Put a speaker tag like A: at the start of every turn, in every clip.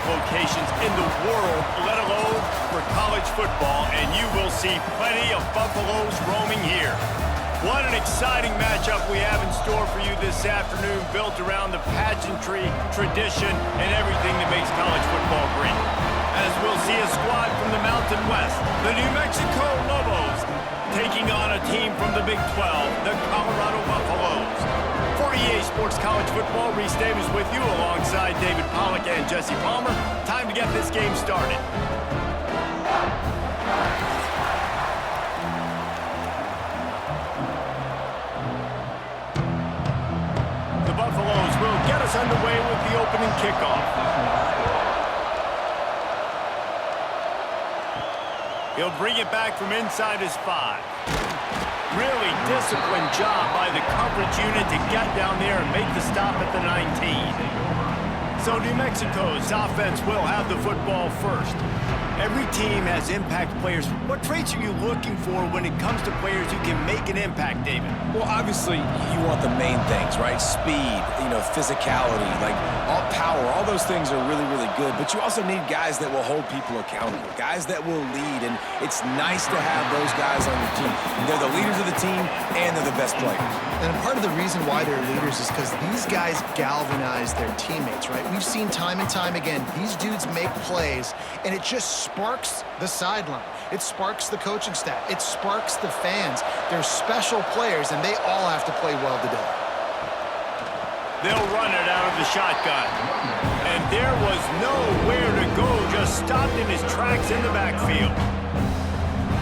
A: locations in the world, let alone for college football, and you will see plenty of Buffaloes roaming here. What an exciting matchup we have in store for you this afternoon, built around the pageantry, tradition, and everything that makes college football great. As we'll see a squad from the Mountain West, the New Mexico Lobos, taking on a team from the Big 12, the Colorado Buffaloes. For EA Sports College Football, Reese Davis with you alongside David Pollack and Jesse Palmer. Time to get this game started. The Buffaloes will get us underway with the opening kickoff. He'll bring it back from inside his 5. Really disciplined job by the coverage unit to get down there and make the stop at the 19. So New Mexico's offense will have the football first. Every team has impact players. What traits are you looking for when it comes to players who can make an impact, David?
B: Well, obviously, you want the main things, right? Speed, physicality, like all power, all those things are really, really good. But you also need guys that will hold people accountable, guys that will lead. And it's nice to have those guys on your team. They're the leaders of the team, and they're the best players.
C: And part of the reason why they're leaders is because these guys galvanize their teammates, right? We've seen time and time again, these dudes make plays, and it just sparks the sideline. It sparks the coaching staff. It sparks the fans. They're special players, and they all have to play well today.
A: They'll run it out of the shotgun. And there was nowhere to go, just stopped in his tracks in the backfield.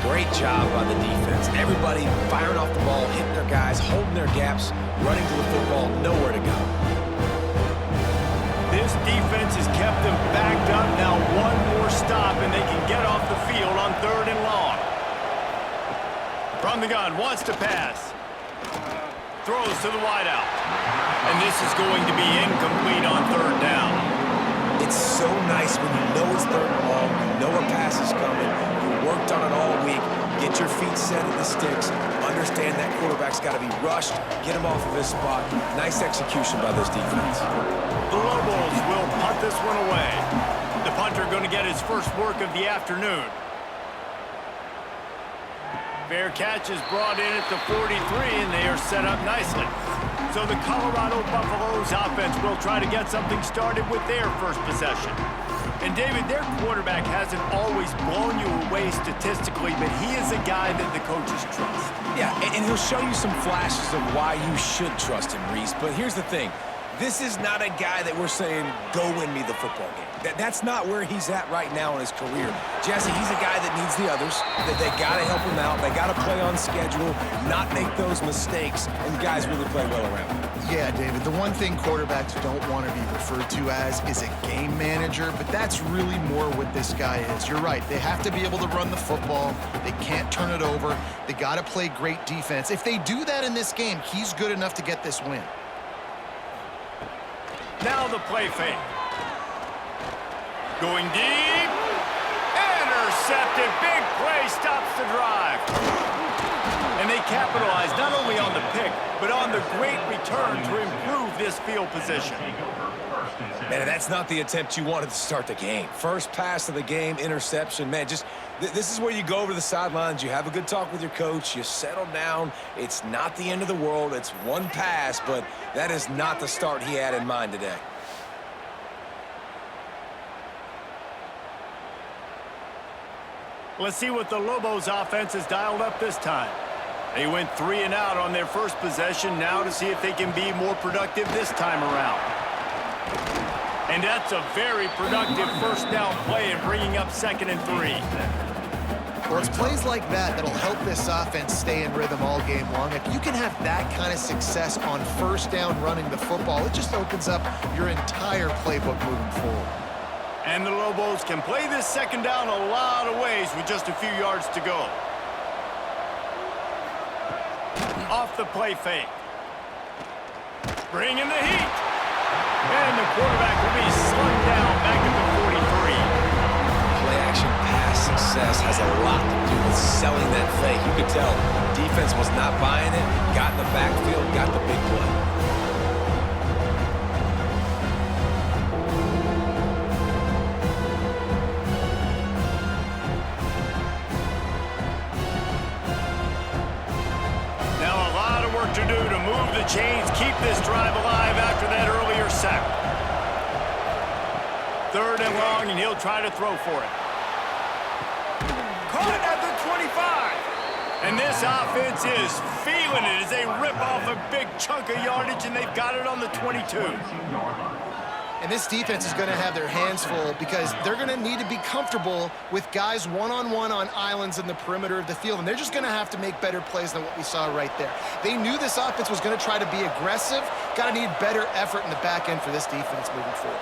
B: Great job by the defense. Everybody firing off the ball, hitting their guys, holding their gaps, running to the football, nowhere to go.
A: This defense has kept them backed up. Now one more stop, and they can get off the field on 3rd and long. From the gun, wants to pass. Throws to the wideout. And this is going to be incomplete on 3rd down.
B: It's so nice when you know it's 3rd and long, you know a pass is coming, you worked on it all week, get your feet set at the sticks, understand that quarterback's got to be rushed, get him off of his spot. Nice execution by this defense.
A: The Lobos will punt this one away. The punter going to get his first work of the afternoon. Fair catch is brought in at the 43, and they are set up nicely. So the Colorado Buffaloes offense will try to get something started with their first possession. And David, their quarterback hasn't always blown you away statistically, but he is a guy that the coaches trust.
B: Yeah, and he'll show you some flashes of why you should trust him, Reese. But here's the thing. This is not a guy that we're saying, go win me the football game. That's not where he's at right now in his career. Jesse, he's a guy that needs the others. That they got to help him out. They got to play on schedule, not make those mistakes, and guys really play well around him.
C: Yeah, David, the one thing quarterbacks don't want to be referred to as is a game manager, but that's really more what this guy is. You're right. They have to be able to run the football. They can't turn it over. They got to play great defense. If they do that in this game, he's good enough to get this win.
A: Now the play fake. Going deep. Intercepted. Big play stops the drive. And they capitalize not only on the pick, but on the great return to improve this field position.
B: Man, that's not the attempt you wanted to start the game. First pass of the game, interception. Man, this is where you go over the sidelines. You have a good talk with your coach. You settle down. It's not the end of the world. It's one pass, but that is not the start he had in mind today.
A: Let's see what the Lobos offense has dialed up this time. They went 3 and out on their first possession. Now to see if they can be more productive this time around. And that's a very productive first down play and bringing up 2nd and 3.
C: Well, it's plays like that that'll help this offense stay in rhythm all game long. If you can have that kind of success on 1st down running the football, it just opens up your entire playbook moving forward.
A: And the Lobos can play this 2nd down a lot of ways with just a few yards to go. Off the play fake. Bringing the heat. And the quarterback will be slung down back at the 43.
B: Play-action pass success has a lot to do with selling that fake. You could tell defense was not buying it, got in the backfield, got the big play.
A: chains, keep this drive alive after that earlier sack. 3rd and long, and he'll try to throw for it. Caught it at the 25. And this offense is feeling it as they rip off a big chunk of yardage, and they've got it on the 22.
C: And this defense is going to have their hands full because they're going to need to be comfortable with guys one-on-one on islands in the perimeter of the field, and they're just going to have to make better plays than what we saw right there. They knew this offense was going to try to be aggressive. Got to need better effort in the back end for this defense moving forward.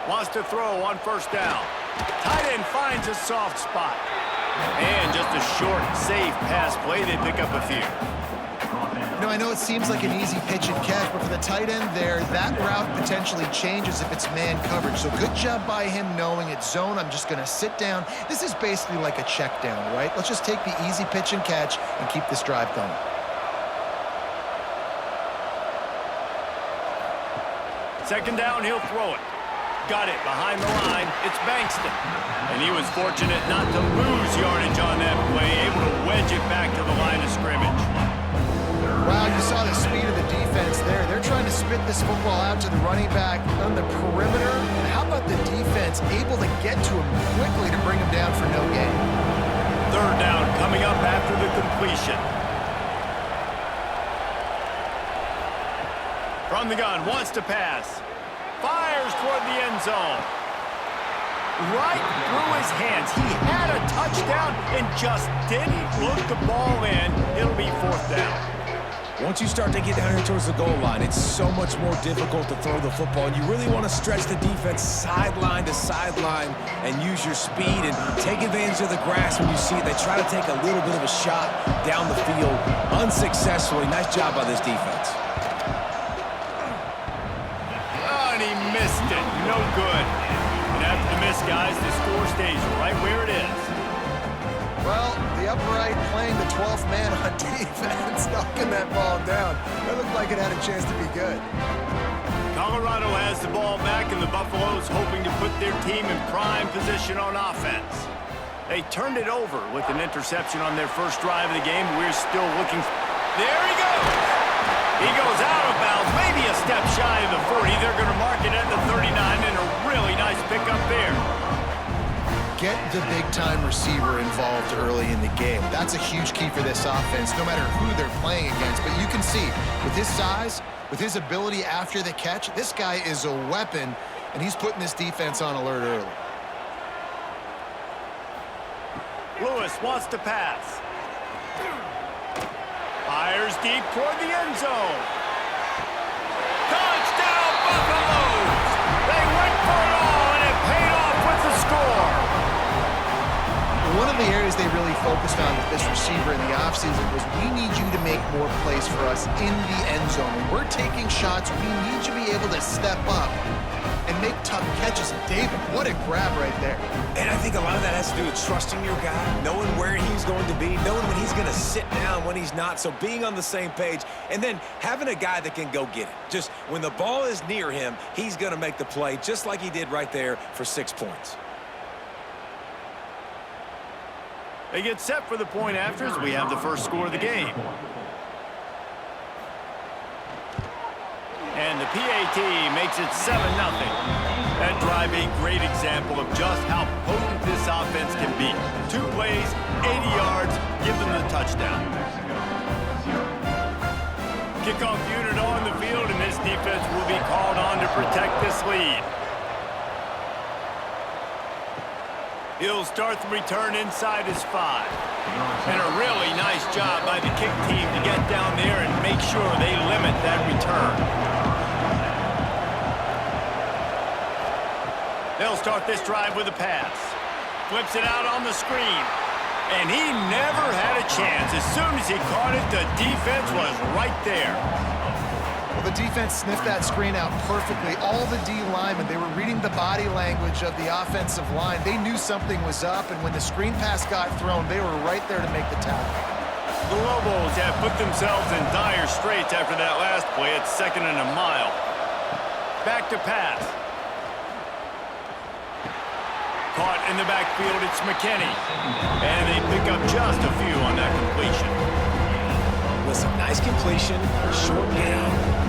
A: Wants to throw on 1st down. Tight end finds a soft spot. And just a short, safe pass play. They pick up a few.
C: You know, I know it seems like an easy pitch and catch, but for the tight end there, that route potentially changes if it's man coverage. So good job by him knowing it's zone. I'm just going to sit down. This is basically like a check down, right? Let's just take the easy pitch and catch and keep this drive going.
A: Second down, he'll throw it. Got it behind the line. It's Bankston. And he was fortunate not to lose yardage on that play, able to wedge it back to the line of scrimmage.
C: Wow, you saw the speed of the defense there. They're trying to spit this football out to the running back on the perimeter. And how about the defense able to get to him quickly to bring him down for no gain?
A: 3rd down coming up after the completion. From the gun, wants to pass. Fires toward the end zone. Right through his hands. He had a touchdown and just didn't look the ball in. It'll be 4th down.
B: Once you start to get down here towards the goal line, it's so much more difficult to throw the football, and you really want to stretch the defense sideline to sideline and use your speed and take advantage of the grass when you see it. They try to take a little bit of a shot down the field unsuccessfully. Nice job by this defense.
A: Oh, and he missed it. No good. And after the miss, guys, the score stays right where it is.
C: Well, the upright playing the 12th man on defense, knocking that ball down. That looked like it had a chance to be good.
A: Colorado has the ball back, and the Buffaloes hoping to put their team in prime position on offense. They turned it over with an interception on their first drive of the game. We're still looking. There he goes. He goes out of bounds, maybe a step shy of the 40. They're going to mark it at the 39, and a really nice pickup there.
C: Get the big-time receiver involved early in the game. That's a huge key for this offense, no matter who they're playing against. But you can see, with his size, with his ability after the catch, this guy is a weapon, and he's putting this defense on alert early.
A: Lewis wants to pass. Fires deep toward the end zone. Touchdown, Buffaloes! They went for it all, and it paid off with the score.
C: One of the areas they really focused on with this receiver in the offseason was we need you to make more plays for us in the end zone. When we're taking shots, we need you to be able to step up and make tough catches. David, what a grab right there.
B: And I think a lot of that has to do with trusting your guy, knowing where he's going to be, knowing when he's going to sit down, when he's not. So being on the same page, and then having a guy that can go get it. Just when the ball is near him, he's going to make the play, just like he did right there for 6 points.
A: They get set for the point after as we have the first score of the game. And the PAT makes it 7-0. That drive a great example of just how potent this offense can be. 2 plays, 80 yards, give them the touchdown. Kickoff unit on the field, and this defense will be called on to protect this lead. He'll start the return inside his 5. And a really nice job by the kick team to get down there and make sure they limit that return. They'll start this drive with a pass. Flips it out on the screen. And he never had a chance. As soon as he caught it, the defense was right there.
C: Well, the defense sniffed that screen out perfectly. All the D linemen, they were reading the body language of the offensive line. They knew something was up, and when the screen pass got thrown, they were right there to make the tackle.
A: The Lobos have put themselves in dire straits after that last play. It's 2nd and a mile. Back to pass. Caught in the backfield, it's McKinney. And they pick up just a few on that completion.
B: With Listen, nice completion, short gain.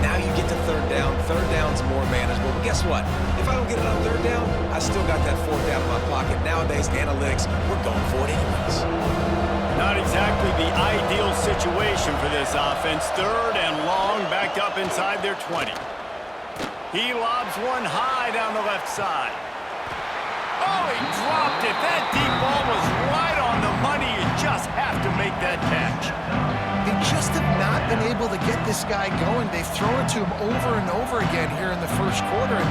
B: Now you get to third down. Third down's more manageable. But guess what? If I don't get it on third down, I still got that fourth down in my pocket. Nowadays, analytics, we're going for it anyways.
A: Not exactly the ideal situation for this offense. Third and long, backed up inside their 20. He lobs one high down the left side. Oh, he dropped it. That deep ball was right on the money. You just have to make that catch.
C: They just have not been able to get this guy going. They've thrown it to him over and over again here in the first quarter. And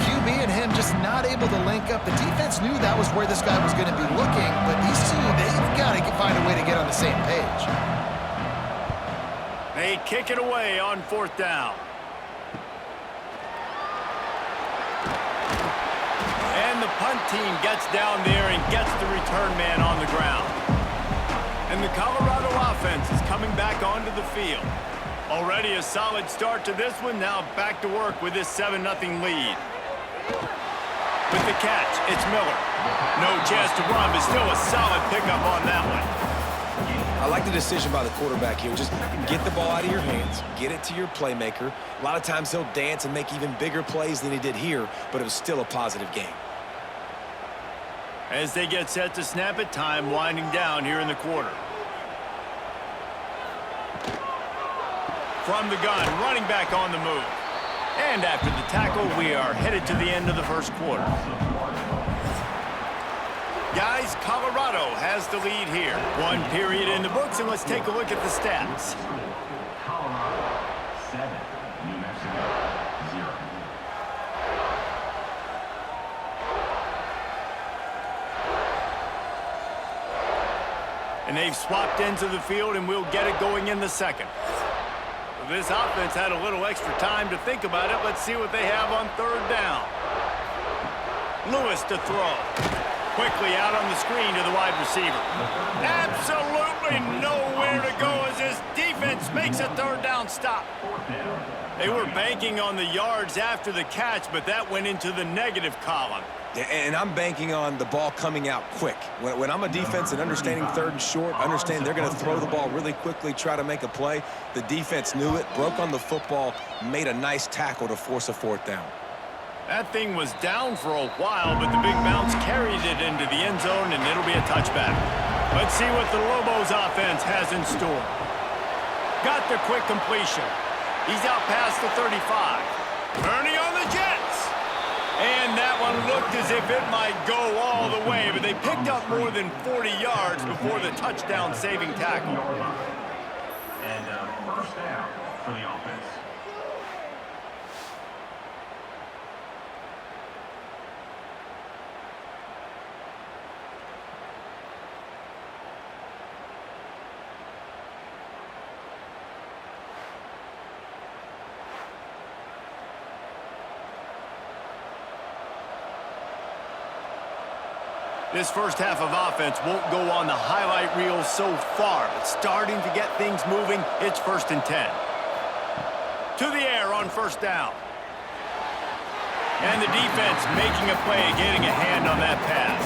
C: QB and him just not able to link up. The defense knew that was where this guy was going to be looking, but these two, they've got to find a way to get on the same page.
A: They kick it away on fourth down. And the punt team gets down there and gets the return man on the ground. And the Colorado offense is coming back onto the field. Already a solid start to this one. Now back to work with this 7-0 lead. With the catch, it's Miller. No chance to run, but still a solid pickup on that one.
B: I like the decision by the quarterback here. Just get the ball out of your hands, get it to your playmaker. A lot of times he'll dance and make even bigger plays than he did here, but it was still a positive game.
A: As they get set to snap it, time winding down here in the quarter. From the gun, running back on the move. And after the tackle, we are headed to the end of the first quarter. Guys, Colorado has the lead here. One period in the books, and let's take a look at the stats.
D: Colorado 7, New Mexico 0.
A: And they've swapped ends of the field, and we'll get it going in the second. This offense had a little extra time to think about it. Let's see what they have on third down. Lewis to throw. Quickly out on the screen to the wide receiver. Absolutely nowhere to go as this defense makes a third down stop. They were banking on the yards after the catch, but that went into the negative column.
B: And I'm banking on the ball coming out quick. When I'm a defense and understanding third and short, understand they're going to throw the ball really quickly, try to make a play. The defense knew it, broke on the football, made a nice tackle to force a fourth down.
A: That thing was down for a while, but the big bounce carried it into the end zone, and it'll be a touchback. Let's see what the Lobos offense has in store. Got the quick completion. He's out past the 35. Ernie on the Jets. And that one looked as if it might go all the way, but they picked up more than 40 yards before the touchdown-saving tackle.
D: And first down for the offense.
A: This first half of offense won't go on the highlight reel so far, but starting to get things moving, it's 1st and 10. To the air on first down. And the defense making a play, getting a hand on that pass.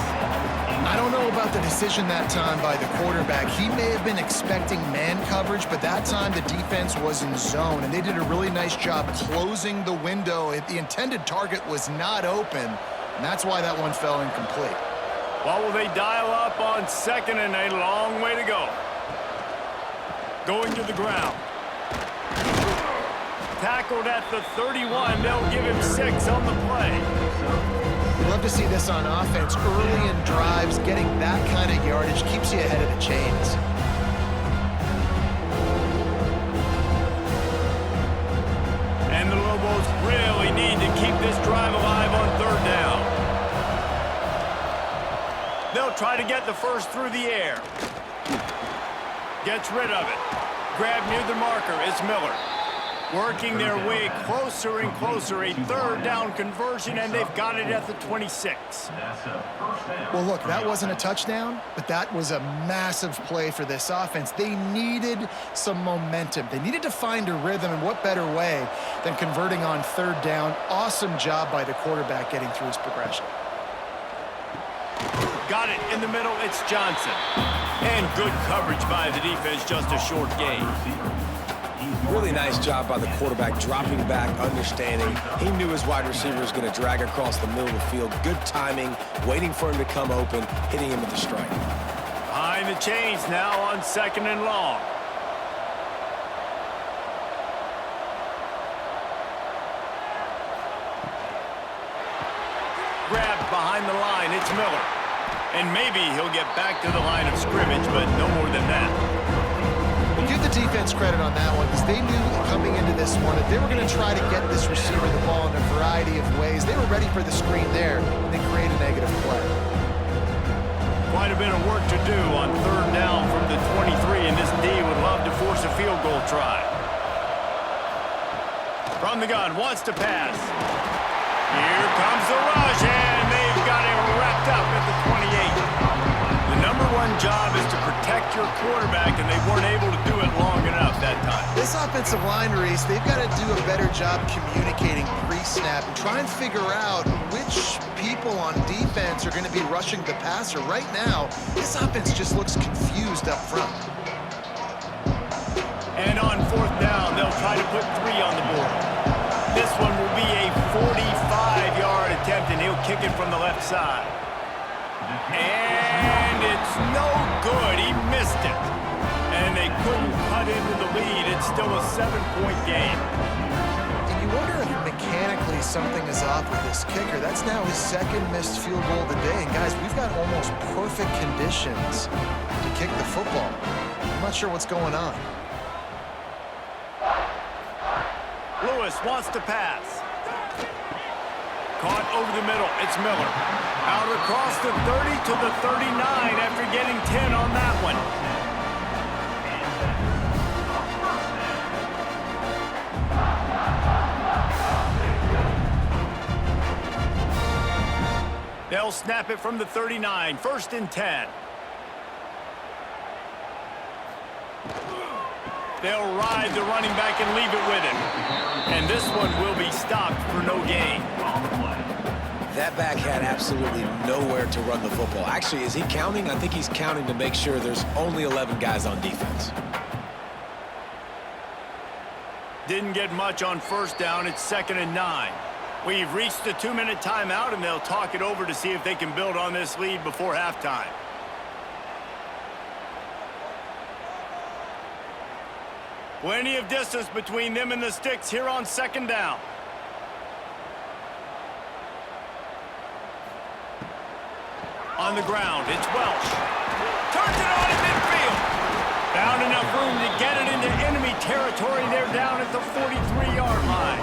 C: I don't know about the decision that time by the quarterback. He may have been expecting man coverage, but that time the defense was in zone, and they did a really nice job closing the window. The intended target was not open, and that's why that one fell incomplete.
A: Well, will they dial up on 2nd and a long way to go? Going to the ground. Tackled at the 31. They'll give him 6 on the play.
C: We love to see this on offense. Early in drives, getting that kind of yardage keeps you ahead of the chains.
A: And the Lobos really need to keep this drive alive on third down. They'll try to get the first through the air. Gets rid of it. Grabbed near the marker is Miller. Working their way closer and closer. A third down conversion, and they've got it at the 26.
C: Well, look, that wasn't a touchdown, but that was a massive play for this offense. They needed some momentum. They needed to find a rhythm, and what better way than converting on third down. Awesome job by the quarterback getting through his progression.
A: got it in the middle. It's Johnson. And good coverage by the defense, just a short gain.
B: Really nice job by the quarterback, dropping back, understanding. He knew his wide receiver was going to drag across the middle of the field. Good timing, waiting for him to come open, hitting him with the strike.
A: Behind the chains now on 2nd and long. Grabbed behind the line, it's Miller. And maybe he'll get back to the line of scrimmage, but no more than that.
C: Well, give the defense credit on that one because they knew coming into this one that they were going to try to get this receiver the ball in a variety of ways. They were ready for the screen there and then create a negative play.
A: Quite a bit of work to do on 3rd down from the 23, and this D would love to force a field goal try. From the gun, wants to pass. Here comes the rush, and they've got him wrapped up at the 28. The #1 job is to protect your quarterback, and they weren't able to do it long enough that time.
C: This offensive line, Reese, they've got to do a better job communicating pre-snap and try and figure out which people on defense are going to be rushing the passer. Right now, this offense just looks confused up front.
A: And on 4th down, they'll try to put 3 on the board. This one will be a 45-yard attempt, and he'll kick it from the left side. And it's no good. He missed it. And they couldn't cut into the lead. It's still a 7-point game.
C: And you wonder if mechanically something is off with this kicker. That's now his 2nd missed field goal of the day. And guys, we've got almost perfect conditions to kick the football. I'm not sure what's going on.
A: Lewis wants to pass. Caught over the middle. It's Miller. Out across the 30 to the 39 after getting 10 on that one. They'll snap it from the 39. 1st and 10. They'll ride the running back and leave it with him. And this one will be stopped for no gain.
B: That back had absolutely nowhere to run the football. Actually, is he counting? I think he's counting to make sure there's only 11 guys on defense.
A: Didn't get much on 1st down. It's 2nd and 9. We've reached the 2-minute timeout, and they'll talk it over to see if they can build on this lead before halftime. Plenty of distance between them and the sticks here on 2nd down. On the ground, it's Welsh. Turns it on in midfield. Found enough room to get it into enemy territory. They're down at the 43-yard line.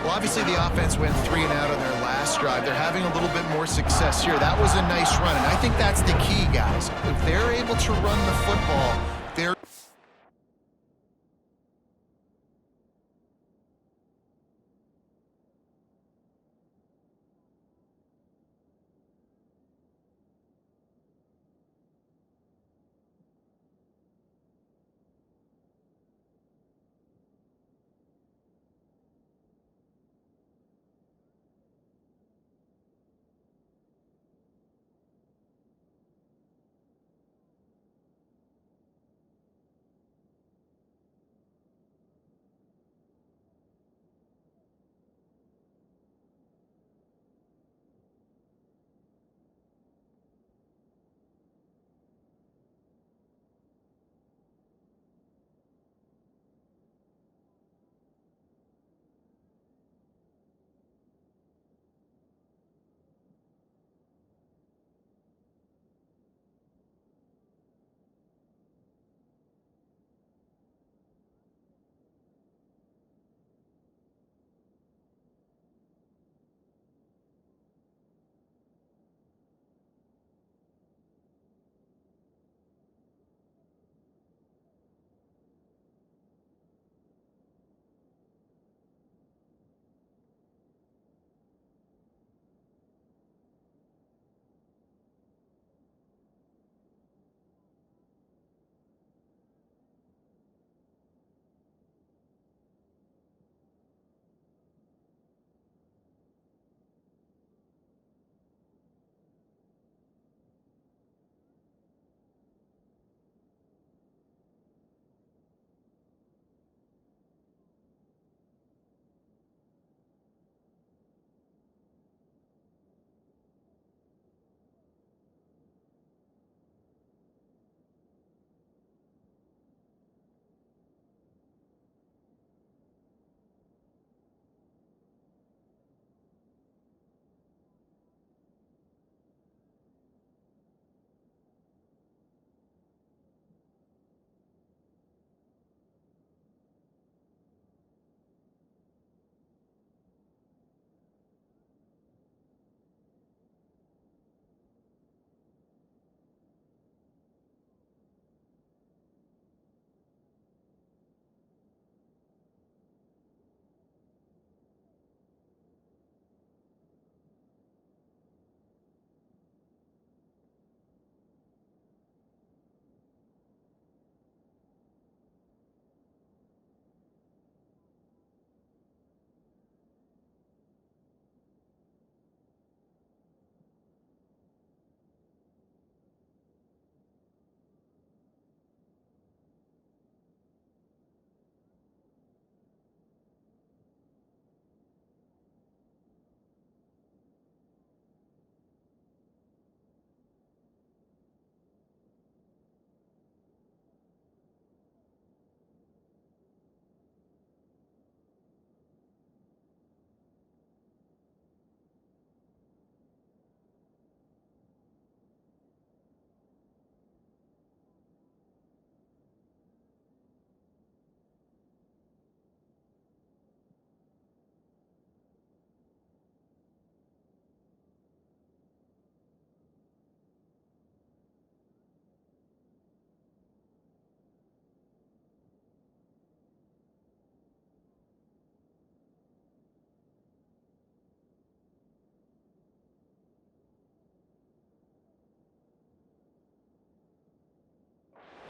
C: Well, obviously the offense went 3 and out on their last drive. They're having a little bit more success here. That was a nice run, and I think that's the key, guys. If they're able to run the football, they're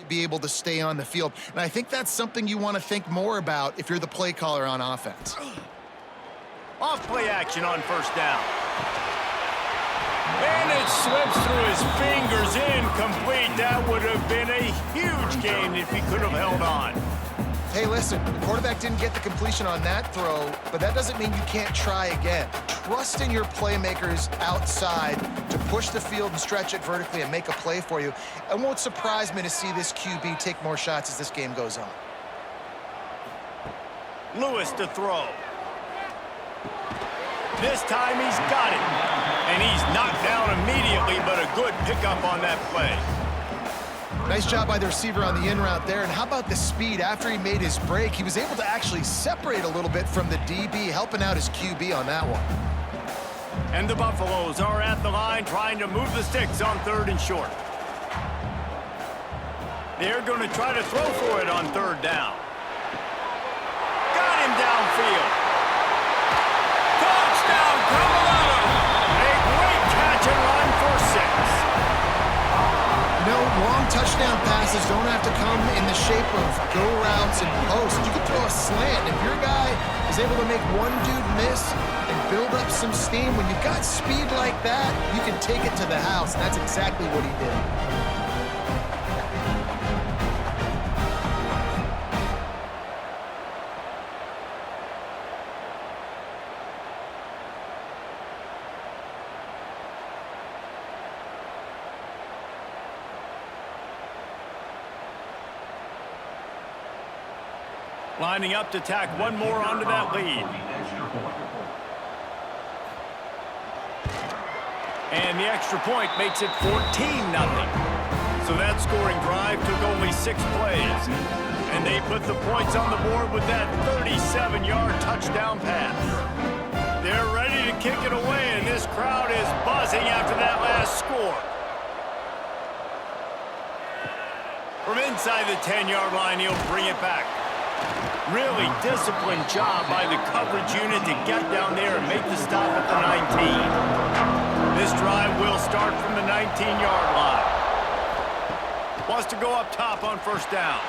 C: be able to stay on the field. And I think that's something you want to think more about if you're the play caller on offense.
A: Off play action on first down. And it slips through his fingers, incomplete. That would have been a huge gain if he could have held on.
C: Hey, listen, the quarterback didn't get the completion on that throw, but that doesn't mean you can't try again. Trust in your playmakers outside to push the field and stretch it vertically and make a play for you. It won't surprise me to see this QB take more shots as this game goes on.
A: Lewis to throw. This time he's got it. And he's knocked down immediately, but a good pickup on that play.
C: Nice job by the receiver on the in route there. And how about the speed after he made his break? He was able to actually separate a little bit from the DB, helping out his QB on that one.
A: And the Buffaloes are at the line trying to move the sticks on 3rd and short. They're going to try to throw for it on 3rd down. Got him downfield. Touchdown, Colorado! A great catch and run for 6.
C: No, long touchdown passes don't have to come in the shape of go routes and posts. You can throw a slant. If your guy is able to make one dude miss and build up some steam, when you've got speed like that, you can take it to the house. And that's exactly what he did.
A: Lining up to tack one more onto that lead. And the extra point makes it 14-0. So that scoring drive took only 6 plays. And they put the points on the board with that 37-yard touchdown pass. They're ready to kick it away, and this crowd is buzzing after that last score. From inside the 10-yard line, he'll bring it back. Really disciplined job by the coverage unit to get down there and make the stop at the 19. This drive will start from the 19-yard line. Wants to go up top on first down.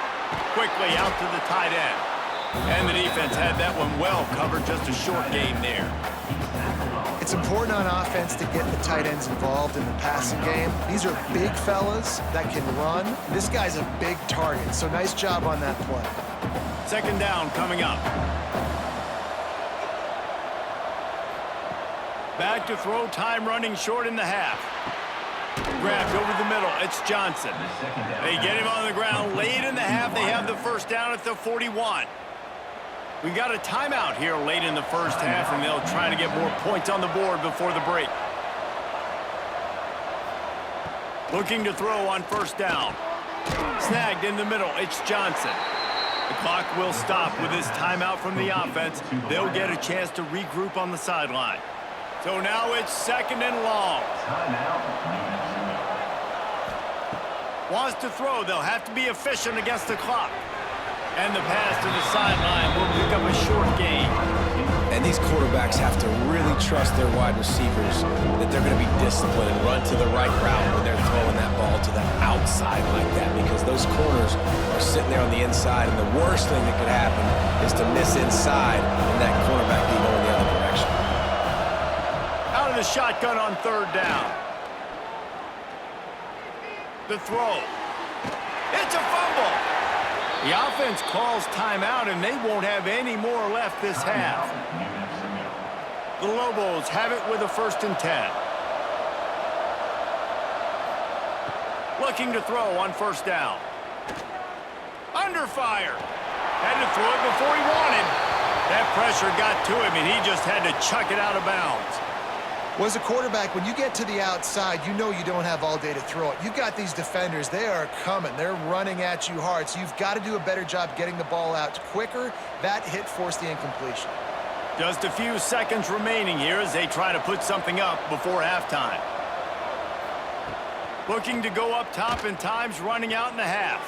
A: Quickly out to the tight end. And the defense had that one well covered, just a short gain there.
C: It's important on offense to get the tight ends involved in the passing game. These are big fellas that can run. This guy's a big target, so nice job on that play.
A: 2nd down coming up. Back to throw, time running short in the half. Grabbed over the middle, it's Johnson. They get him on the ground late in the half. They have the first down at the 41. We got a timeout here late in the first half, and they'll try to get more points on the board before the break. Looking to throw on first down. Snagged in the middle, it's Johnson. The clock will stop with this timeout from the offense. They'll get a chance to regroup on the sideline. So now it's 2nd and long. Wants to throw. They'll have to be efficient against the clock. And the pass to the sideline will pick up a short gain.
B: And these quarterbacks have to really trust their wide receivers that they're going to be disciplined and run to the right route when they're throwing that ball to the outside like that, because those corners are sitting there on the inside, and the worst thing that could happen is to miss inside and that cornerback be going the other direction.
A: Out of the shotgun on 3rd down. The throw. It's a fumble. The offense calls timeout, and they won't have any more left this half. The Lobos have it with a 1st and 10. Looking to throw on first down. Under fire. Had to throw it before he wanted. That pressure got to him, and he just had to chuck it out of bounds.
C: Well, as a quarterback, when you get to the outside, you know you don't have all day to throw it. You've got these defenders. They are coming. They're running at you hard, so you've got to do a better job getting the ball out quicker. That hit forced the incompletion.
A: Just a few seconds remaining here as they try to put something up before halftime. Looking to go up top, and time's running out in the half.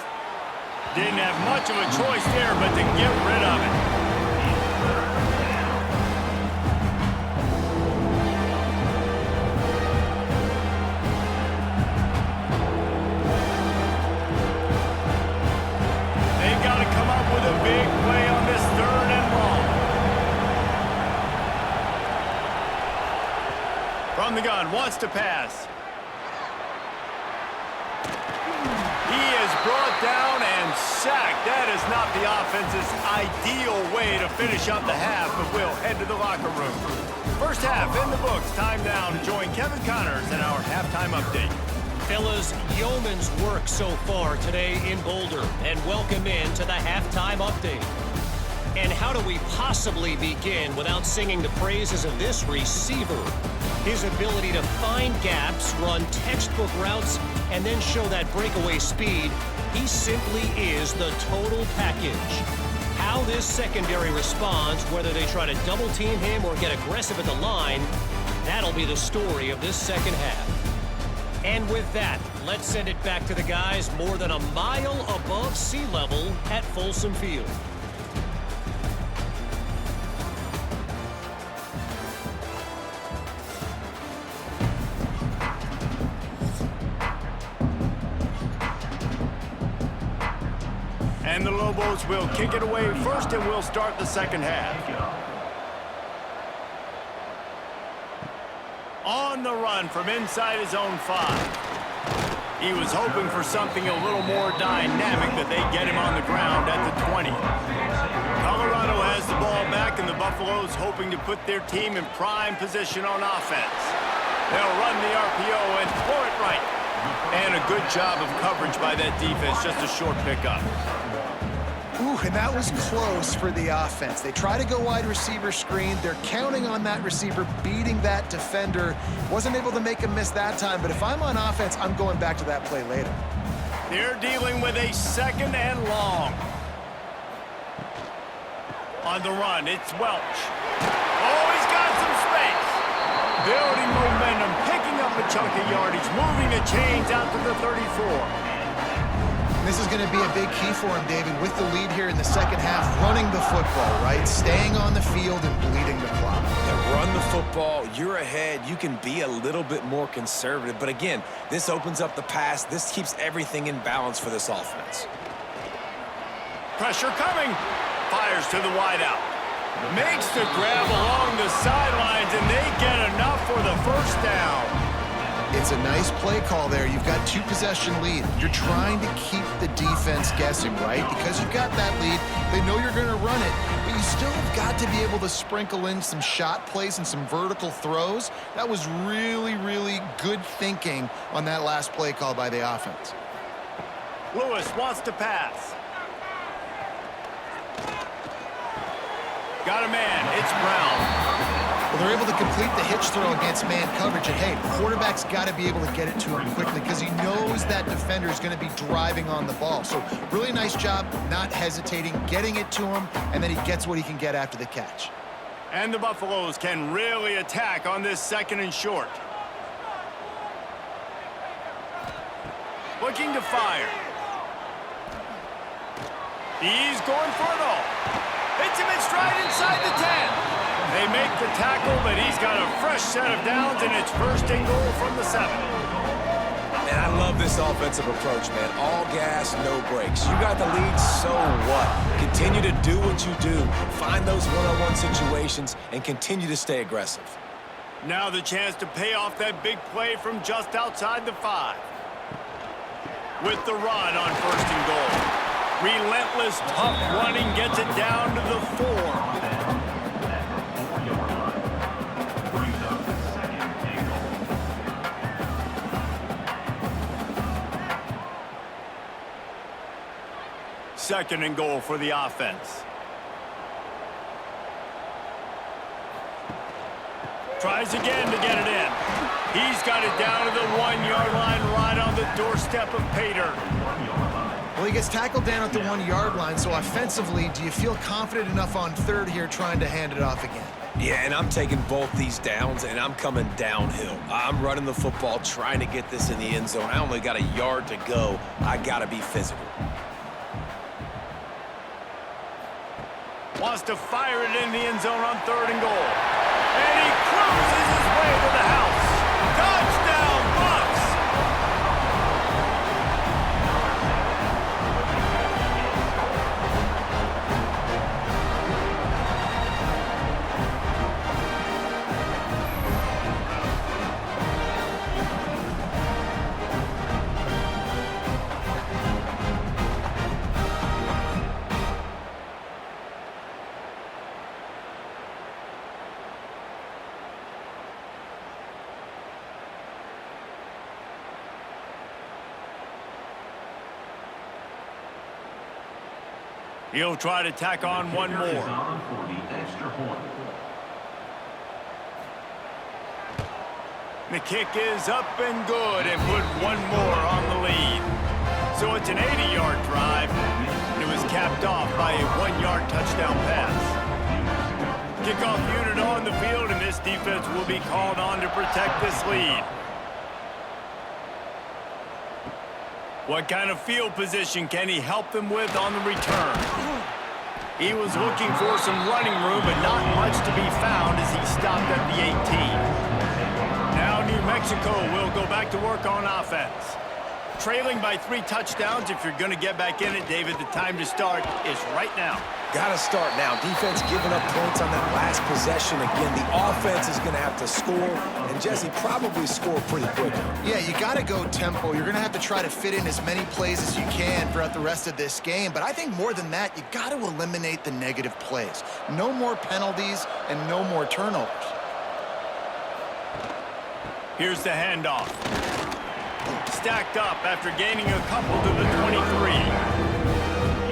A: Didn't have much of a choice there but to get rid of it. From the gun, wants to pass. He is brought down and sacked. That is not the offense's ideal way to finish up the half, but we'll head to the locker room. First half in the books. Time now to join Kevin Connors in our halftime update.
E: Fellas, yeoman's work so far today in Boulder, and welcome in to the halftime update. And how do we possibly begin without singing the praises of this receiver? His ability to find gaps, run textbook routes, and then show that breakaway speed, he simply is the total package. How this secondary responds, whether they try to double team him or get aggressive at the line, that'll be the story of this second half. And with that, let's send it back to the guys more than a mile above sea level at Folsom Field.
A: And the Lobos will kick it away first, and we'll start the second half. On the run from inside his own 5. He was hoping for something a little more dynamic, but they get him on the ground at the 20. Colorado has the ball back, and the Buffaloes hoping to put their team in prime position on offense. They'll run the RPO and throw it right. And a good job of coverage by that defense, just a short pickup.
C: Ooh, and that was close for the offense. They try to go wide receiver screen. They're counting on that receiver beating that defender. Wasn't able to make a miss that time, but if I'm on offense, I'm going back to that play later.
A: They're dealing with a second and long. On the run, it's Welch. Oh, he's got some space. Building momentum, picking up a chunk of yardage, moving the chains out to the 34.
C: This is going to be a big key for him, David, with the lead here in the second half, running the football, right? Staying on the field and bleeding the clock.
B: Yeah, run the football, you're ahead, you can be a little bit more conservative. But again, this opens up the pass. This keeps everything in balance for this offense.
A: Pressure coming. Fires to the wideout. Makes the grab along the sidelines, and they get enough for the first down.
C: It's a nice play call there. You've got 2-possession lead. You're trying to keep the defense guessing, right? Because you've got that lead. They know you're going to run it, but you still have got to be able to sprinkle in some shot plays and some vertical throws. That was really, really good thinking on that last play call by the offense.
A: Lewis wants to pass. Got a man. It's Brown.
C: Well, they're able to complete the hitch throw against man coverage. And, hey, quarterback's got to be able to get it to him quickly because he knows that defender is going to be driving on the ball. So really nice job not hesitating, getting it to him, and then he gets what he can get after the catch.
A: And the Buffaloes can really attack on this second and short. Looking to fire. He's going for it all. Hits him in stride inside the 10. They make the tackle, but he's got a fresh set of downs, and it's first and goal from the 7.
B: And I love this offensive approach, man. All gas, no brakes. You got the lead, so what? Continue to do what you do. Find those one-on-one situations and continue to stay aggressive.
A: Now the chance to pay off that big play from just outside the 5. With the run on first and goal. Relentless, tough running gets it down to the 4. Second and goal for the offense. Tries again to get it in. He's got it down to the 1-yard line right on the doorstep of Pater.
C: Well, he gets tackled down at the 1-yard line, so offensively, do you feel confident enough on third here trying to hand it off again?
B: Yeah, and I'm taking both these downs, and I'm coming downhill. I'm running the football, trying to get this in the end zone. I only got a yard to go. I got to be physical.
A: Wants to fire it in the end zone on third and goal. And he cruises his way to the house. Touchdown, Bucs! He'll try to tack on one more.
D: On for the extra point.
A: The kick is up and good and put one more on the lead. So it's an 80-yard drive, and it was capped off by a 1-yard touchdown pass. Kickoff unit on the field, and this defense will be called on to protect this lead. What kind of field position can he help them with on the return? He was looking for some running room, but not much to be found as he stopped at the 18. Now New Mexico will go back to work on offense. Trailing by 3 touchdowns, if you're going to get back in it, David, the time to start is right now.
B: Got to start now. Defense giving up points on that last possession. Again, the offense is going to have to score, and Jesse probably score pretty quickly.
C: Yeah, you got to go tempo. You're going to have to try to fit in as many plays as you can throughout the rest of this game. But I think more than that, you got to eliminate the negative plays. No more penalties and no more turnovers.
A: Here's the handoff. Stacked up after gaining a couple to the 23.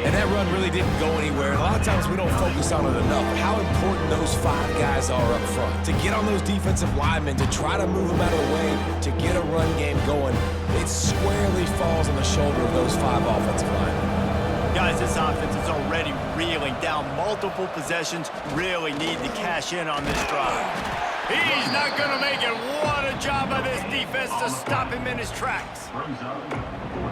B: And that run really didn't go anywhere. And a lot of times we don't focus on it enough. How important those 5 guys are up front. To get on those defensive linemen, to try to move them out of the way, to get a run game going, it squarely falls on the shoulder of those 5 offensive linemen.
A: Guys, this offense is already reeling down multiple possessions. Really need to cash in on this drive. He's not going to make it. What a job by this defense to stop him in his tracks.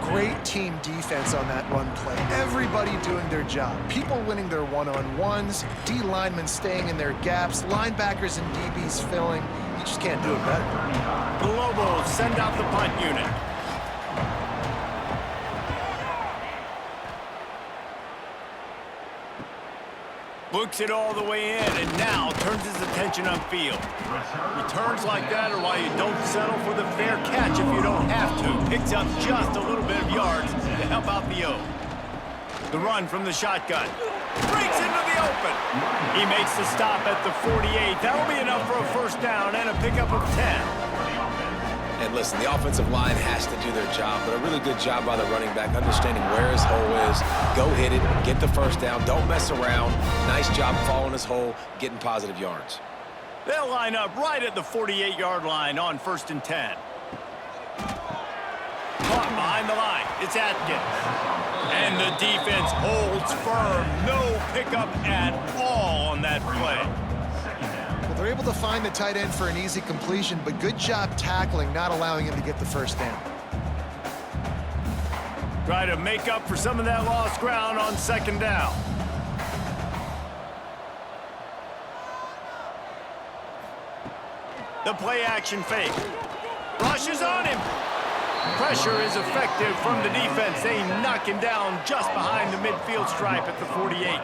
C: Great team defense on that run play. Everybody doing their job. People winning their one-on-ones, D linemen staying in their gaps, linebackers and DBs filling. You just can't do it better.
A: The Lobos send out the punt unit. Looks it all the way in, and now turns his attention upfield. Returns like that are why you don't settle for the fair catch if you don't have to. Picks up just a little bit of yards to help out the O. The run from the shotgun. Breaks into the open. He makes the stop at the 48. That'll be enough for a first down and a pickup of 10.
B: And listen, the offensive line has to do their job, but a really good job by the running back, understanding where his hole is. Go hit it, get the first down, don't mess around. Nice job following his hole, getting positive yards.
A: They'll line up right at the 48-yard line on 1st and 10. Caught behind the line. It's Atkins. And the defense holds firm. No pickup at all on that play.
C: They're able to find the tight end for an easy completion, but good job tackling, not allowing him to get the first down.
A: Try to make up for some of that lost ground on 2nd down. The play action fake. Rushes on him. Pressure is effective from the defense. They knock him down just behind the midfield stripe at the 48.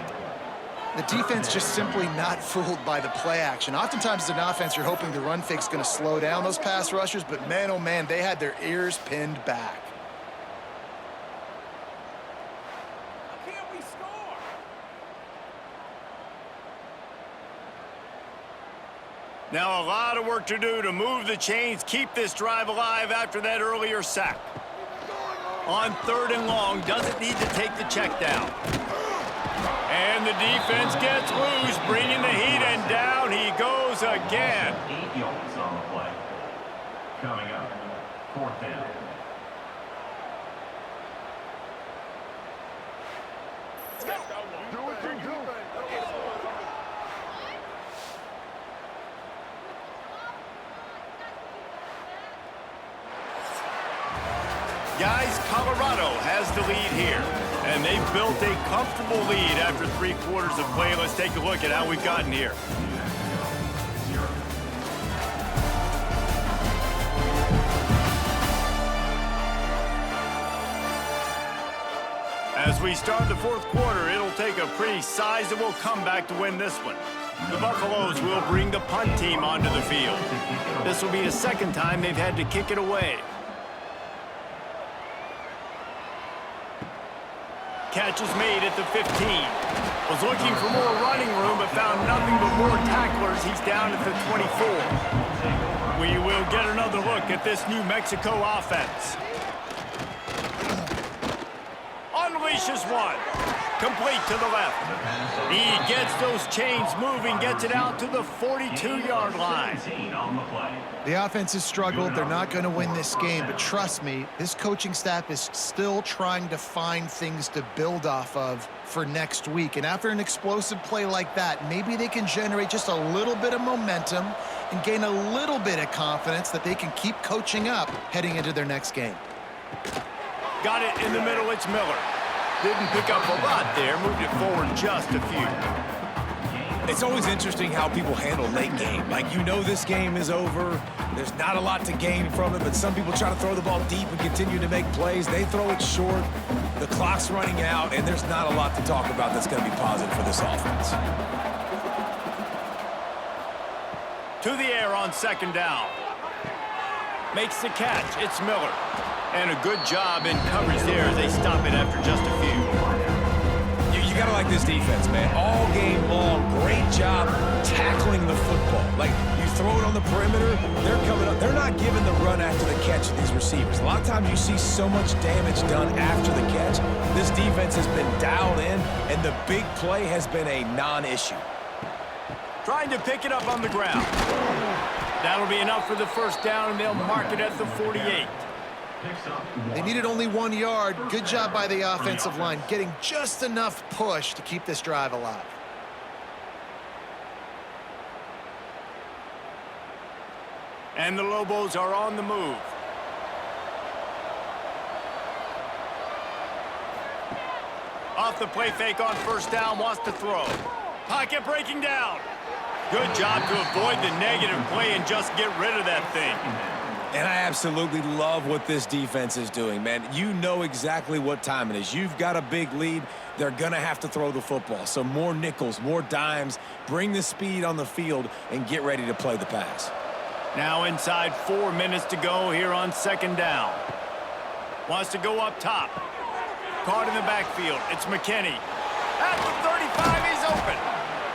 C: The defense just simply not fooled by the play action. Oftentimes as an offense, you're hoping the run fake's going to slow down those pass rushers, but man, oh man, they had their ears pinned back.
B: How can't we score?
A: Now a lot of work to do to move the chains, keep this drive alive after that earlier sack. On 3rd and long, doesn't need to take the check down. And the defense gets loose, bringing the heat, and down he goes again.
D: 8 yards on the play. Coming up, 4th down.
A: Guys, Colorado has the lead here, and they've built a comfortable lead after 3 quarters of play. Let's take a look at how we've gotten here. As we start the 4th quarter, it'll take a pretty sizable comeback to win this one. The Buffaloes will bring the punt team onto the field. This will be the 2nd time they've had to kick it away. Catch is made at the 15. Was looking for more running room, but found nothing but more tacklers. He's down at the 24. We will get another look at this New Mexico offense. Unleashes one. Complete to the left. He gets those chains moving, gets it out to the 42-yard line.
C: The offense has struggled. They're not going to win this game, but trust me, this coaching staff is still trying to find things to build off of for next week. And after an explosive play like that, maybe they can generate just a little bit of momentum and gain a little bit of confidence that they can keep coaching up heading into their next game.
A: Got it in the middle, it's Miller. Didn't pick up a lot there, moved it forward just a few.
B: It's always interesting how people handle late game. Like, you know this game is over. There's not a lot to gain from it, but some people try to throw the ball deep and continue to make plays. They throw it short. The clock's running out, and there's not a lot to talk about that's going to be positive for this offense.
A: To the air on second down. Makes the catch. It's Miller. And a good job in coverage there as they stop it after just a few.
B: You gotta like this defense, man. All game long, great job tackling the football. Like, you throw it on the perimeter, they're coming up. They're not giving the run after the catch to these receivers. A lot of times you see so much damage done after the catch. This defense has been dialed in, and the big play has been a non-issue.
A: Trying to pick it up on the ground. That'll be enough for the first down, and they'll mark it at the 48.
C: They needed only 1 yard. Good job by the offensive line, getting just enough push to keep this drive alive.
A: And the Lobos are on the move. Off the play fake on first down, wants to throw. Pocket breaking down. Good job to avoid the negative play and just get rid of that thing.
B: And I absolutely love what this defense is doing, man. You know exactly what time it is. You've got a big lead. They're going to have to throw the football. So more nickels, more dimes, bring the speed on the field, and get ready to play the pass.
A: Now inside 4 minutes to go here on second down. Wants to go up top. Caught in the backfield. It's McKinney. At the 35, he's open.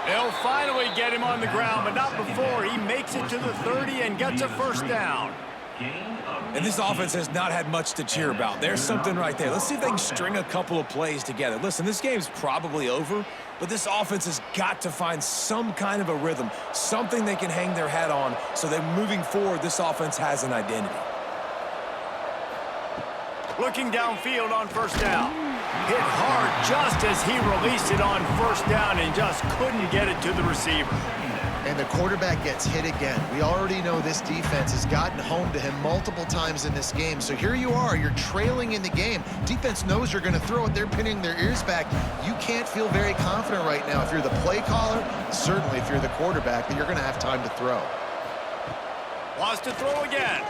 A: They'll finally get him on the ground, but not before. He makes it to the 30 and gets a first down.
B: And this offense has not had much to cheer about. There's something right there. Let's see if they can string a couple of plays together. Listen, this game's probably over, but this offense has got to find some kind of a rhythm, something they can hang their hat on, so that moving forward, this offense has an identity.
A: Looking downfield on first down. Hit hard just as he released it on first down and just couldn't get it to the receiver.
C: And the quarterback gets hit again. We already know this defense has gotten home to him multiple times in this game. So here you are, you're trailing in the game. Defense knows you're going to throw it. They're pinning their ears back. You can't feel very confident right now if you're the play caller, certainly if you're the quarterback, that you're going to have time to throw.
A: Wants to throw again.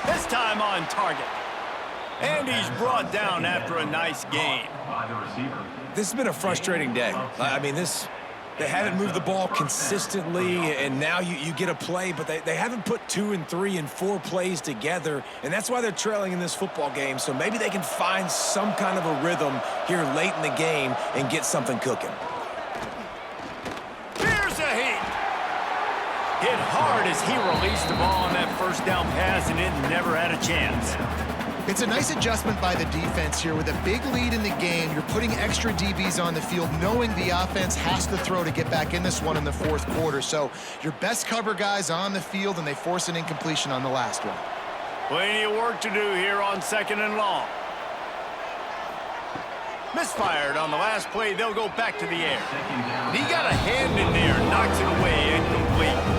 A: This time on target. And he's brought down after a nice gain.
B: This has been a frustrating day. I mean, they haven't moved the ball consistently, and now you get a play, but they haven't put 2 and 3 and 4 plays together, and that's why they're trailing in this football game. So maybe they can find some kind of a rhythm here late in the game and get something cooking.
A: Here's a hit. Hit hard as he released the ball on that first down pass, and it never had a chance.
C: It's a nice adjustment by the defense here. With a big lead in the game, you're putting extra DBs on the field, knowing the offense has to throw to get back in this one in the fourth quarter. So your best cover guys on the field, and they force an incompletion on the last one.
A: Plenty of work to do here on second and long. Misfired on the last play. They'll go back to the air. He got a hand in there, knocks it away, incomplete.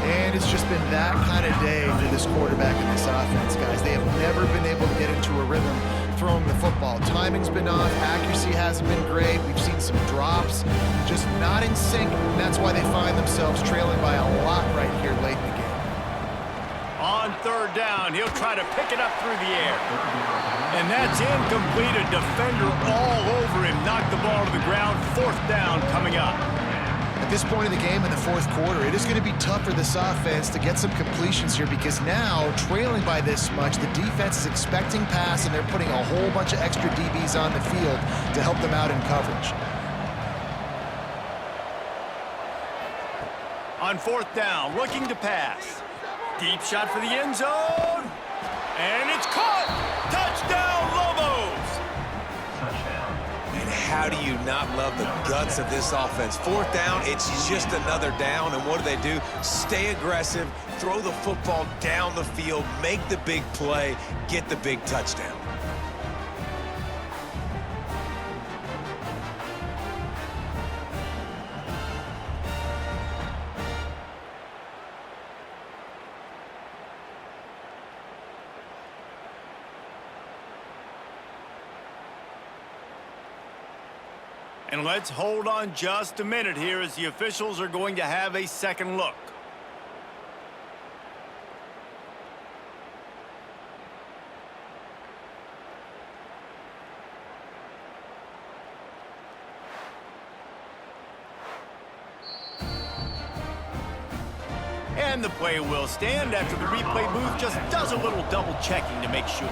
C: And it's just been that kind of day for this quarterback and this offense, guys. They have never been able to get into a rhythm throwing the football. Timing's been off. Accuracy hasn't been great. We've seen some drops, just not in sync, and that's why they find themselves trailing by a lot right here late in the game.
A: On third down, he'll try to pick it up through the air. And that's incomplete. A defender all over him. Knocked the ball to the ground. Fourth down coming up.
C: At this point in the game in the fourth quarter, it is going to be tough for this offense to get some completions here, because now, trailing by this much, the defense is expecting pass, and they're putting a whole bunch of extra DBs on the field to help them out in coverage.
A: On fourth down, looking to pass. Deep shot for the end zone. And it's caught! Touchdown, Lobos!
B: how do you not love the guts of this offense? Fourth down, it's just another down, and what do? Stay aggressive, throw the football down the field, make the big play, get the big touchdown.
A: And let's hold on just a minute here as the officials are going to have a second look. And the play will stand after the replay booth just does a little double checking to make sure.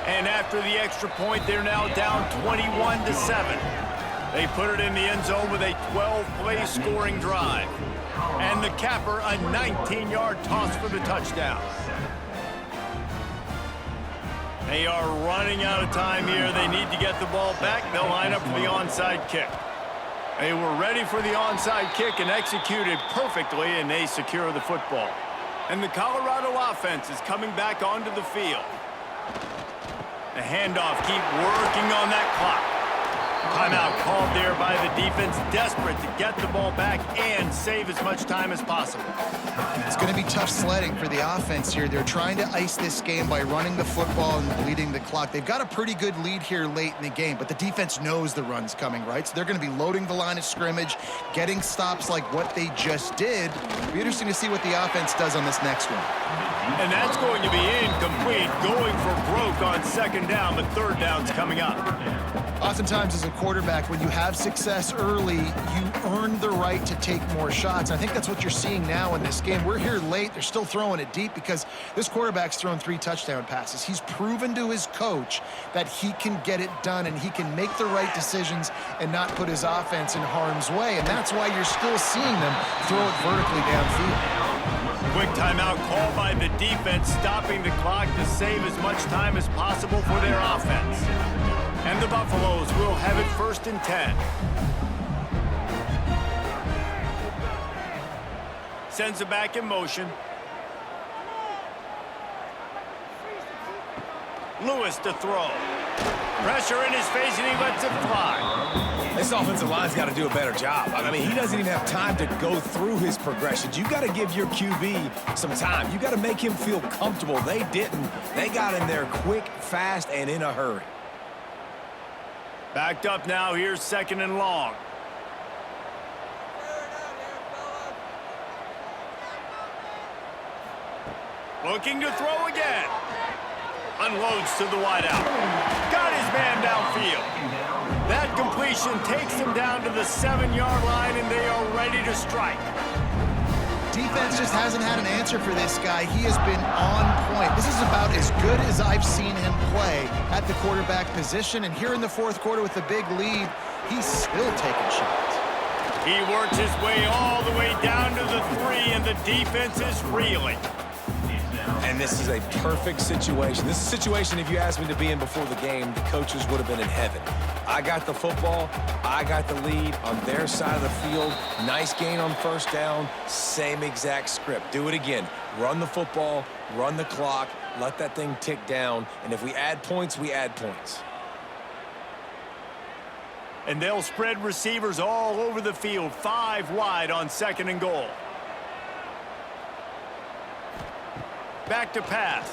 A: And after the extra point, they're now down 21-7. They put it in the end zone with a 12-play scoring drive. And the capper, a 19-yard toss for the touchdown. They are running out of time here. They need to get the ball back. They'll line up for the onside kick. They were ready for the onside kick and executed perfectly, and they secure the football. And the Colorado offense is coming back onto the field. The handoff, keep working on that clock. Timeout called there by the defense, desperate to get the ball back and save as much time as possible.
C: It's going to be tough sledding for the offense here. They're trying to ice this game by running the football and bleeding the clock. They've got a pretty good lead here late in the game, but the defense knows the run's coming, right? So they're going to be loading the line of scrimmage, getting stops like what they just did. It'll be interesting to see what the offense does on this next one.
A: And that's going to be incomplete, going for broke on second down, but third down's coming up.
C: Oftentimes as a quarterback, when you have success early, you earn the right to take more shots. I think that's what you're seeing now in this game. We're here late. They're still throwing it deep because this quarterback's thrown 3 touchdown passes. He's proven to his coach that he can get it done and he can make the right decisions and not put his offense in harm's way. And that's why you're still seeing them throw it vertically downfield.
A: Quick timeout called by the defense, stopping the clock to save as much time as possible for their offense. And the Buffaloes will have it 1st and 10. Sends it back in motion. Lewis to throw. Pressure in his face, and he lets it fly.
B: This offensive line's got to do a better job. I mean, he doesn't even have time to go through his progressions. You got to give your QB some time. You got to make him feel comfortable. They didn't. They got in there quick, fast, and in a hurry.
A: Backed up now. Here's 2nd and long. Looking to throw again. Unloads to the wideout. Got his man downfield. That completion takes him down to the 7-yard line, and they are ready to strike.
C: Defense just hasn't had an answer for this guy. He has been on point. This is about as good as I've seen him play at the quarterback position. And here in the 4th quarter with the big lead, he's still taking shots.
A: He works his way all the way down to the 3, and the defense is reeling.
B: And this is a perfect situation. This is a situation, if you asked me to be in before the game, the coaches would have been in heaven. I got the football. I got the lead on their side of the field. Nice gain on 1st down. Same exact script. Do it again. Run the football, run the clock, let that thing tick down. And if we add points, we add points.
A: And they'll spread receivers all over the field, 5 wide on 2nd and goal. Back to pass.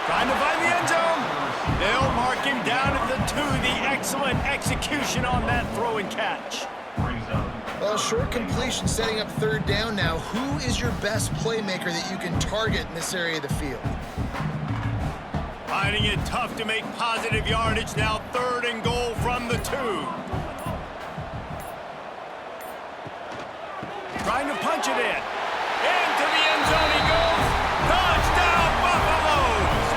A: Trying to find the end zone. They'll mark him down at the 2. The excellent execution on that throw and catch.
C: Well, short completion setting up 3rd down now. Who is your best playmaker that you can target in this area of the field?
A: Finding it tough to make positive yardage. Now 3rd and goal from the 2. Trying to punch it in. Into the end zone he goes. Touchdown, Buffaloes!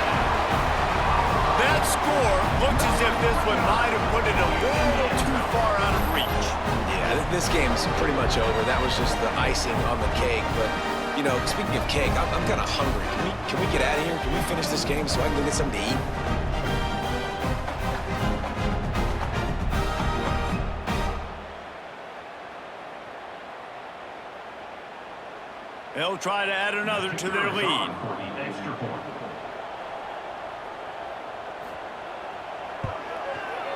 A: That score looks as if this one might have put it a little too far out of reach.
B: Yeah, this game's pretty much over. That was just the icing on the cake. But, you know, speaking of cake, I'm kind of hungry. Can we get out of here? Can we finish this game so I can go get something to eat?
A: They'll try to add another to their lead.
D: For the extra point.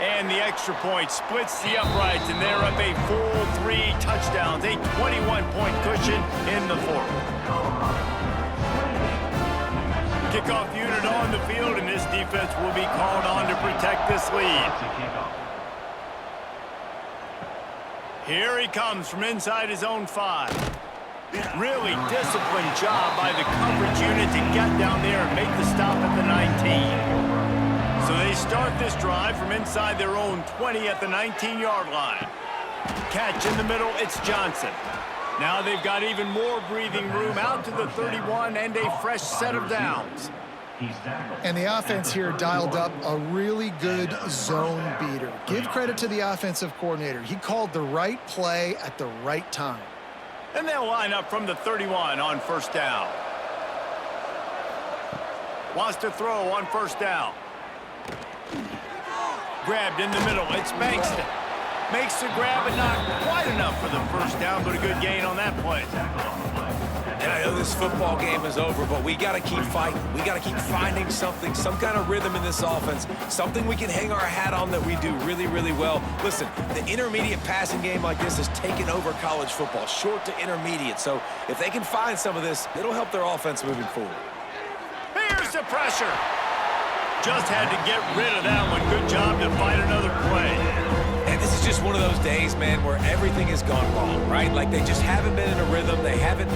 A: And the extra point splits the uprights, and they're up a full 3 touchdowns, a 21-point cushion in the fourth. Kickoff unit on the field, and this defense will be called on to protect this lead. Here he comes from inside his own 5. Really disciplined job by the coverage unit to get down there and make the stop at the 19. So they start this drive from inside their own 20 at the 19-yard line. Catch in the middle, it's Johnson. Now they've got even more breathing room out to the 31 and a fresh set of downs.
C: And the offense here dialed up a really good zone beater. Give credit to the offensive coordinator. He called the right play at the right time.
A: And they'll line up from the 31 on first down. Wants to throw on first down. Grabbed in the middle, it's Bankston. Makes the grab, but not quite enough for the first down, but a good gain on that play.
B: And I know this football game is over, but we got to keep fighting. We got to keep finding something, some kind of rhythm in this offense, something we can hang our hat on that we do really, really well. Listen, the intermediate passing game like this has taken over college football, short to intermediate. So if they can find some of this, it'll help their offense moving forward.
A: Here's the pressure. Just had to get rid of that one. Good job to find another play.
B: And this is just one of those days, man, where everything has gone wrong, right? Like they just haven't been in a rhythm. They haven't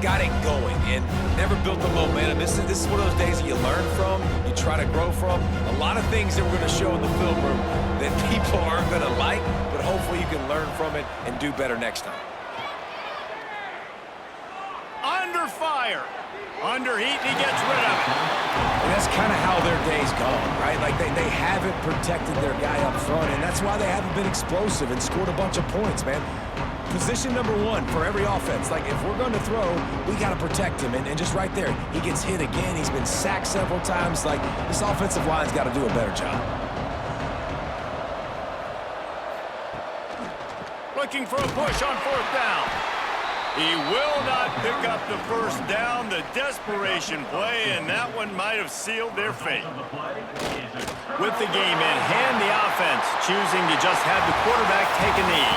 B: got it going and never built the momentum. This is one of those days that you learn from, you try to grow from. A lot of things that we're going to show in the film room that people aren't going to like, but hopefully you can learn from it and do better next time.
A: Under fire. Under heat, and he gets rid of it.
B: And that's kind of how their day's gone, right? Like they haven't protected their guy up front, and that's why they haven't been explosive and scored a bunch of points, man. Position number 1 for every offense. Like, if we're going to throw, we got to protect him. And just right there, he gets hit again. He's been sacked several times. Like, this offensive line's got to do a better job.
A: Looking for a push on fourth down. He will not pick up the first down. The desperation play, and that one might have sealed their fate. With the game in hand, the offense choosing to just have the quarterback take a knee.